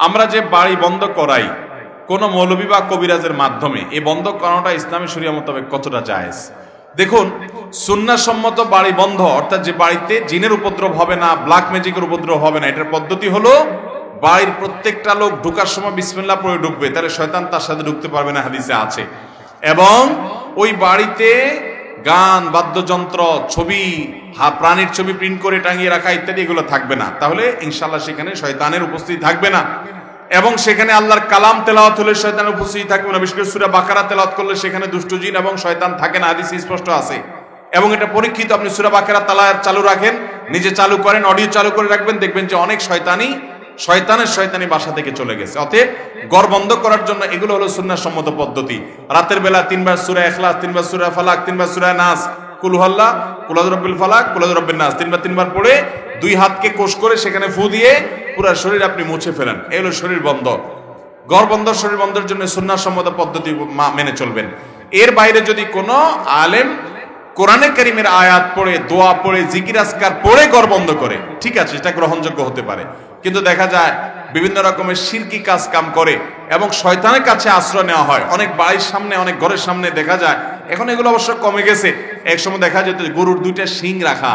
আমরা যে বাড়ি বন্ধ করাই কোন মৌলবী বা কবিরাজের মাধ্যমে, এই বন্ধ করানোটা ইসলামী শরিয়া মোতাবেক কতটা জায়েজ? দেখুন, সুন্নাহসম্মত বাড়ি বন্ধ অর্থাৎ যে বাড়িতে জিনের উপদ্রব হবে না, ব্ল্যাক ম্যাজিকের উপদ্রব হবে না, এটার পদ্ধতি হলো বাড়ির প্রত্যেকটা লোক ঢোকার সময় বিসমিল্লাহ পড়ে ঢুকবে, তাহলে শয়তান তার সাথে ঢুকতে পারবে না, হাদিসে আছে। এবং ওই বাড়িতে গান, বাদ্যযন্ত্র, ছবি, প্রাণীর ছবি প্রিন্ট করে টাঙিয়ে রাখা ইত্যাদি এগুলো থাকবে না, তাহলে ইনশাআল্লাহ সেখানে শয়তানের উপস্থিতি থাকবে না। এবং সেখানে আল্লাহর কালাম তেলাওয়াত হলে শয়তানের উপস্থিতি থাকবে না, বিশেষ করে সূরা বাকারা তেলাওয়াত করলে সেখানে দুষ্ট জিন এবং শয়তান থাকে না, হাদিসে স্পষ্ট আছে। এবং এটা পরীক্ষিত, আপনি সূরা বাকারা চালু রাখেন, নিজে চালু করেন, অডিও চালু করে রাখবেন, দেখবেন যে অনেক শয়তানি বাসা থেকে চলে গেছে। অতএব ঘর বন্ধ করার জন্য এগুলো হলো সুন্নাহসম্মত পদ্ধতি। রাতের বেলা 3 বার সূরা ইখলাস, 3 বার সূরা ফালাক, 3 বার সূরা নাস, কুল হুয়াল্লাহ, কুল আউযু বিরাব্বিল ফালাক, কুল আউযু বিরাব্বিন নাস 3 বার পড়ে 2 হাতকে কোষ করে সেখানে ফু দিয়ে পুরো শরীর আপনি মুছে ফেলেন। এই হলো শরীর বন্ধ। ঘর বন্ধ, শরীর বন্ধের জন্য সুন্নাহসম্মত পদ্ধতি মেনে চলবেন। এর বাইরে যদি কোনো আলেম কোরআনে কারীমের আয়াত পড়ে, দোয়া পড়ে, জিকির আজকার পড়ে ঘর বন্ধ করে, ঠিক আছে, এটা গ্রহণযোগ্য হতে পারে। কিন্তু দেখা যায় বিভিন্ন রকমের শিরকি কাজ কাম করে এবং শয়তানের কাছে আশ্রয় নেওয়া হয়। অনেক বাড়ির সামনে, অনেক ঘরের সামনে দেখা যায়, এখন এগুলো অবশ্য কমে গেছে, এক সময় দেখা যেত গরুর 2টা শিং রাখা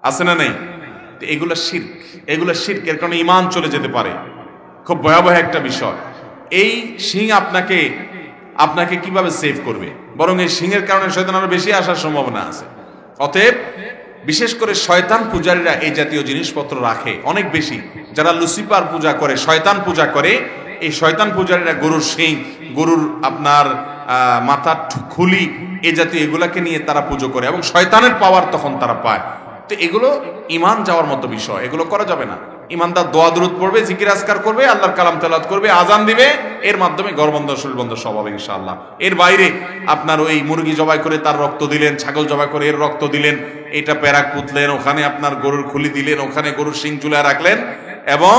আছে না নেই? এগুলো শিরক, এর কারণে ঈমান চলে যেতে পারে, খুব ভয়াবহ একটা বিষয়। এই শিং আপনাকে কিভাবে সেভ করবে? বরং এই শিংয়ের কারণে শয়তান আরো বেশি আসার সম্ভাবনা আছে। অতএব বিশেষ করে শয়তান পূজারীরা এই জাতীয় জিনিসপত্র রাখে অনেক বেশি। যারা লুসিফার পূজা করে, শয়তান পূজা করে, এই শয়তান পূজারীরা গরুর শিং, গরুর আপনার মাথার খুলি, এই জাতীয় এগুলাকে নিয়ে তারা পুজো করে এবং শয়তানের পাওয়ার তখন তারা পায়। তো এগুলো ঈমান যাওয়ার মতো বিষয়, এগুলো করা যাবে না। ঈমানদার দোয়া দুরূদ পড়বে, জিকির আজকার করবে, আল্লাহর কালাম তেলাওয়াত করবে, আজান দিবে, এর মাধ্যমে ঘর বন্ধ, শরীর বন্ধ সব হবে ইনশাআল্লাহ। এর বাইরে আপনার ওই মুরগি জবাই করে তার রক্ত দিলেন, ছাগল জবাই করে এর রক্ত দিলেন, এটা প্যারাক পুতলেন, ওখানে আপনার গরুর খুলি দিলেন, ওখানে গরুর শিং চুলায় রাখলেন এবং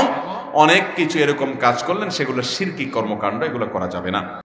অনেক কিছু এরকম কাজ করলেন, সেগুলো শিরকি কর্মকাণ্ড, এগুলো করা যাবে না।